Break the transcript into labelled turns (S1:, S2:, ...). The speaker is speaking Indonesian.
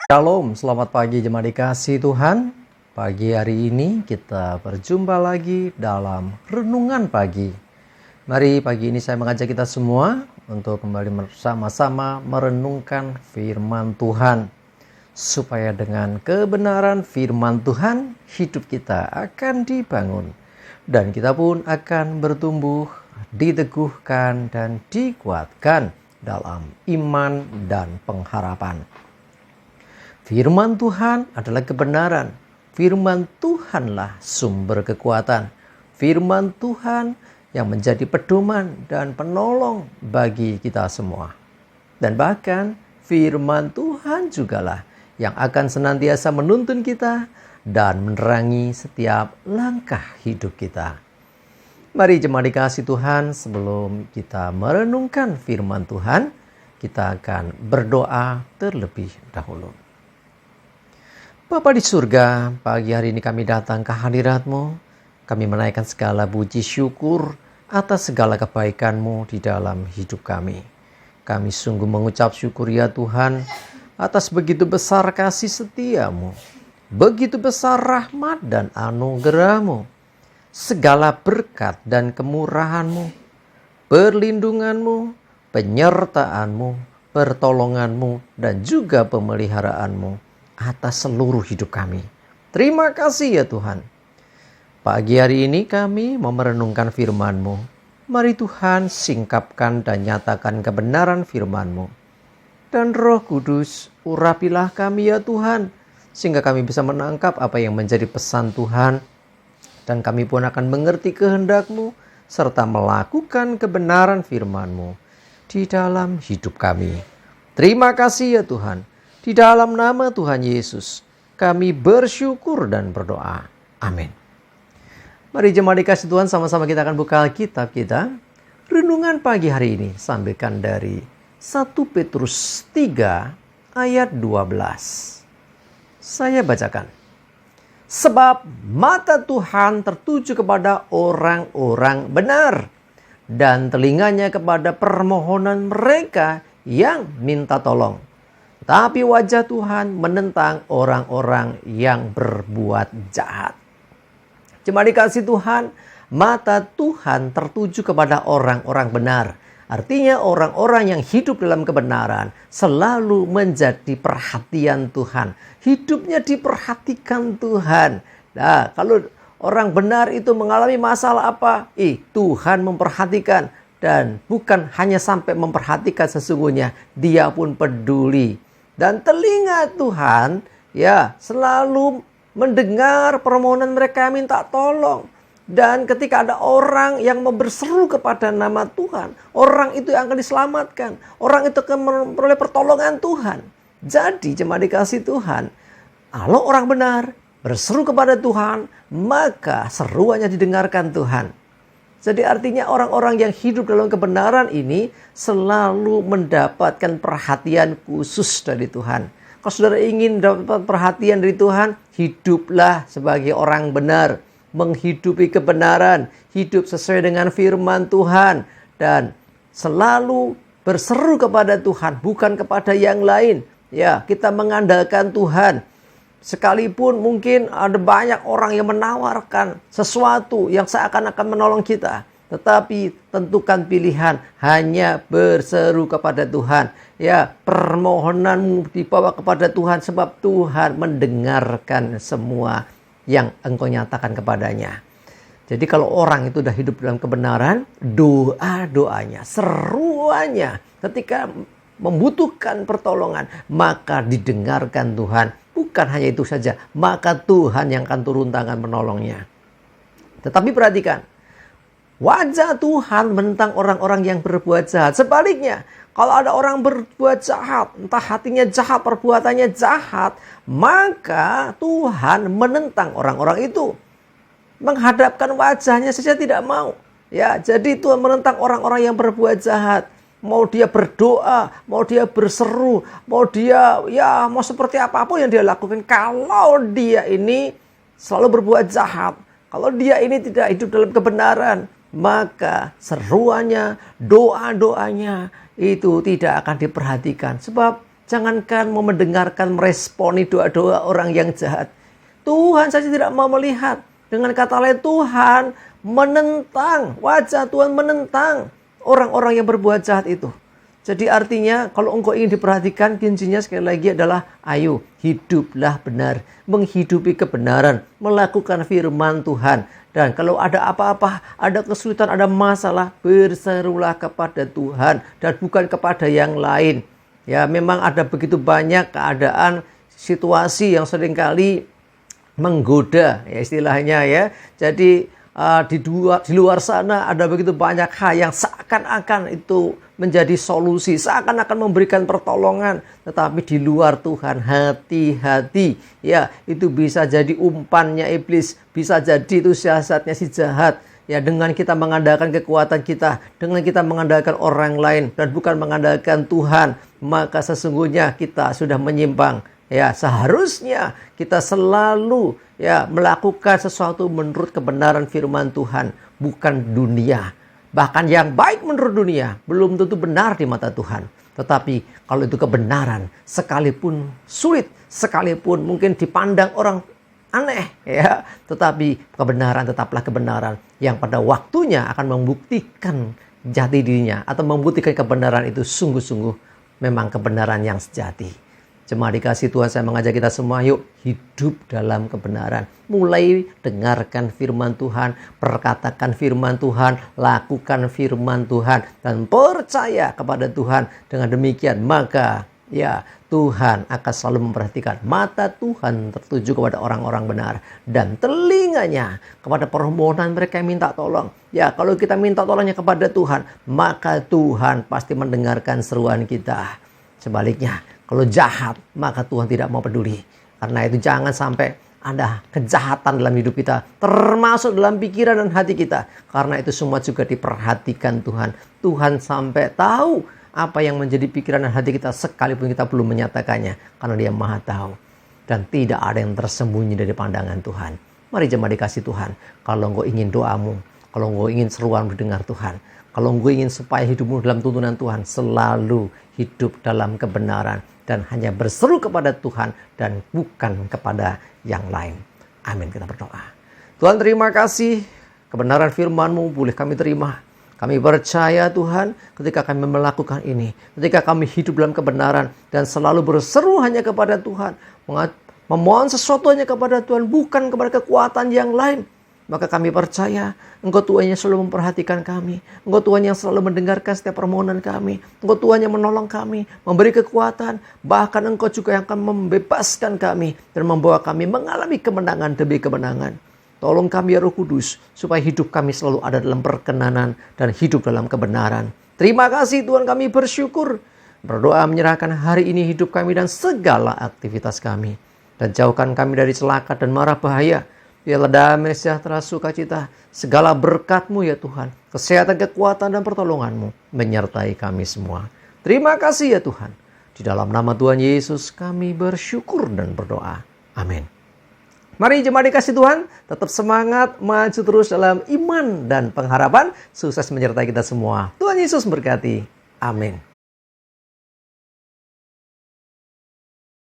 S1: Shalom, selamat pagi jemaat dikasih Tuhan. Pagi hari ini kita berjumpa lagi dalam renungan pagi. Mari pagi ini saya mengajak kita semua untuk kembali bersama-sama merenungkan firman Tuhan. Supaya dengan kebenaran firman Tuhan, hidup kita akan dibangun. Dan kita pun akan bertumbuh, diteguhkan dan dikuatkan dalam iman dan pengharapan. Firman Tuhan adalah kebenaran. Firman Tuhanlah sumber kekuatan. Firman Tuhan yang menjadi pedoman dan penolong bagi kita semua. Dan bahkan firman Tuhan jugalah yang akan senantiasa menuntun kita dan menerangi setiap langkah hidup kita. Mari jemaat dikasih Tuhan, sebelum kita merenungkan firman Tuhan, kita akan berdoa terlebih dahulu. Bapa di surga, pagi hari ini kami datang ke hadirat-Mu. Kami menaikkan segala puji syukur atas segala kebaikan-Mu di dalam hidup kami. Kami sungguh mengucap syukur ya Tuhan atas begitu besar kasih setia-Mu. Begitu besar rahmat dan anugerah-Mu. Segala berkat dan kemurahan-Mu, perlindungan-Mu, penyertaan-Mu, pertolongan-Mu, dan juga pemeliharaan-Mu atas seluruh hidup kami. Terima kasih ya Tuhan. Pagi hari ini kami mau merenungkan firman-Mu. Mari Tuhan singkapkan dan nyatakan kebenaran firman-Mu. Dan Roh Kudus, urapilah kami ya Tuhan, sehingga kami bisa menangkap apa yang menjadi pesan Tuhan. Dan kami pun akan mengerti kehendak-Mu, serta melakukan kebenaran firman-Mu di dalam hidup kami. Terima kasih ya Tuhan. Di dalam nama Tuhan Yesus, kami bersyukur dan berdoa. Amin. Mari jemaat dikasih Tuhan, sama-sama kita akan buka Alkitab kita. Renungan pagi hari ini sambilkan dari 1 Petrus 3 ayat 12. Saya bacakan. Sebab mata Tuhan tertuju kepada orang-orang benar, dan telinganya kepada permohonan mereka yang minta tolong. Tapi wajah Tuhan menentang orang-orang yang berbuat jahat. Jemaat dikasih Tuhan, mata Tuhan tertuju kepada orang-orang benar. Artinya orang-orang yang hidup dalam kebenaran selalu menjadi perhatian Tuhan. Hidupnya diperhatikan Tuhan. Nah, kalau orang benar itu mengalami masalah apa? Tuhan memperhatikan. Dan bukan hanya sampai memperhatikan, sesungguhnya dia pun peduli. Dan telinga Tuhan selalu mendengar permohonan mereka minta tolong. Dan ketika ada orang yang mau berseru kepada nama Tuhan, orang itu yang akan diselamatkan. Orang itu akan memperoleh pertolongan Tuhan. Jadi jemaat dikasih Tuhan, kalau orang benar berseru kepada Tuhan, maka seruannya didengarkan Tuhan. Jadi artinya orang-orang yang hidup dalam kebenaran ini selalu mendapatkan perhatian khusus dari Tuhan. Kalau saudara ingin dapat perhatian dari Tuhan, hiduplah sebagai orang benar. Menghidupi kebenaran, hidup sesuai dengan firman Tuhan. Dan selalu berseru kepada Tuhan, bukan kepada yang lain. Ya, kita mengandalkan Tuhan. Sekalipun mungkin ada banyak orang yang menawarkan sesuatu yang seakan-akan menolong kita. Tetapi tentukan pilihan, hanya berseru kepada Tuhan. Ya, permohonanmu dibawa kepada Tuhan sebab Tuhan mendengarkan semua yang engkau nyatakan kepadanya. Jadi kalau orang itu sudah hidup dalam kebenaran, doa-doanya, seruannya ketika membutuhkan pertolongan, maka didengarkan Tuhan. Bukan hanya itu saja, maka Tuhan yang akan turun tangan menolongnya. Tetapi perhatikan, wajah Tuhan menentang orang-orang yang berbuat jahat. Sebaliknya, kalau ada orang berbuat jahat, entah hatinya jahat, perbuatannya jahat, maka Tuhan menentang orang-orang itu. Menghadapkan wajahnya saja tidak mau. Ya, jadi Tuhan menentang orang-orang yang berbuat jahat. Mau dia berdoa, mau dia berseru, mau dia mau seperti apapun yang dia lakukan. Kalau dia ini selalu berbuat jahat, kalau dia ini tidak hidup dalam kebenaran, maka seruannya, doa-doanya itu tidak akan diperhatikan. Sebab Jangankan mau mendengarkan, meresponi doa-doa orang yang jahat. Tuhan saja tidak mau melihat. Dengan kata lain, Tuhan menentang, wajah Tuhan menentang orang-orang yang berbuat jahat itu. Jadi artinya kalau engkau ingin diperhatikan, kuncinya sekali lagi adalah ayo hiduplah benar, menghidupi kebenaran, melakukan firman Tuhan. Dan kalau ada apa-apa, ada kesulitan, ada masalah, berserulah kepada Tuhan dan bukan kepada yang lain. Ya, memang ada begitu banyak keadaan, situasi yang seringkali menggoda, ya istilahnya ya. Jadi di luar sana ada begitu banyak hal yang seakan-akan itu menjadi solusi, seakan-akan memberikan pertolongan, tetapi di luar Tuhan, hati-hati ya, itu bisa jadi umpannya iblis, bisa jadi itu siasatnya si jahat. Ya, dengan kita mengandalkan kekuatan kita, dengan kita mengandalkan orang lain dan bukan mengandalkan Tuhan, maka sesungguhnya kita sudah menyimpang. Ya, seharusnya kita selalu melakukan sesuatu menurut kebenaran firman Tuhan, bukan dunia. Bahkan yang baik menurut dunia belum tentu benar di mata Tuhan. Tetapi kalau itu kebenaran, sekalipun sulit, sekalipun mungkin dipandang orang aneh, ya, tetapi kebenaran tetaplah kebenaran yang pada waktunya akan membuktikan jati dirinya atau membuktikan kebenaran itu sungguh-sungguh memang kebenaran yang sejati. Jemaat dikasih Tuhan, saya mengajak kita semua, yuk hidup dalam kebenaran. Mulai dengarkan firman Tuhan, perkatakan firman Tuhan, lakukan firman Tuhan, dan percaya kepada Tuhan. Dengan demikian, maka ya Tuhan akan selalu memperhatikan. Mata Tuhan tertuju kepada orang-orang benar, dan telinganya kepada permohonan mereka yang minta tolong. Ya, kalau kita minta tolongnya kepada Tuhan, maka Tuhan pasti mendengarkan seruan kita. Sebaliknya, kalau jahat, maka Tuhan tidak mau peduli. Karena itu jangan sampai ada kejahatan dalam hidup kita, termasuk dalam pikiran dan hati kita. Karena itu semua juga diperhatikan Tuhan. Tuhan sampai tahu apa yang menjadi pikiran dan hati kita sekalipun kita belum menyatakannya. Karena Dia Maha tahu. Dan tidak ada yang tersembunyi dari pandangan Tuhan. Mari jemaat dikasih Tuhan. Kalau engkau ingin doamu, kalau engkau ingin seruan mendengar Tuhan, kalau engkau ingin supaya hidupmu dalam tuntunan Tuhan, selalu hidup dalam kebenaran dan hanya berseru kepada Tuhan dan bukan kepada yang lain. Amin. Kita berdoa. Tuhan, terima kasih. Kebenaran firman-Mu boleh kami terima. Kami percaya Tuhan, ketika kami melakukan ini, ketika kami hidup dalam kebenaran dan selalu berseru hanya kepada Tuhan, memohon sesuatu hanya kepada Tuhan, bukan kepada kekuatan yang lain, maka kami percaya Engkau Tuhan yang selalu memperhatikan kami. Engkau Tuhan yang selalu mendengarkan setiap permohonan kami. Engkau Tuhan yang menolong kami, memberi kekuatan. Bahkan Engkau juga yang akan membebaskan kami dan membawa kami mengalami kemenangan demi kemenangan. Tolong kami ya Roh Kudus, supaya hidup kami selalu ada dalam perkenanan dan hidup dalam kebenaran. Terima kasih Tuhan, kami bersyukur. Berdoa menyerahkan hari ini hidup kami dan segala aktivitas kami. Dan jauhkan kami dari celaka dan mara bahaya. Biarlah damai, sejahtera, sukacita, segala berkat-Mu ya Tuhan, kesehatan, kekuatan, dan pertolongan-Mu menyertai kami semua. Terima kasih ya Tuhan. Di dalam nama Tuhan Yesus kami bersyukur dan berdoa. Amin. Mari jemaat dikasih Tuhan, tetap semangat, maju terus dalam iman dan pengharapan. Sukses menyertai kita semua. Tuhan Yesus memberkati. Amin.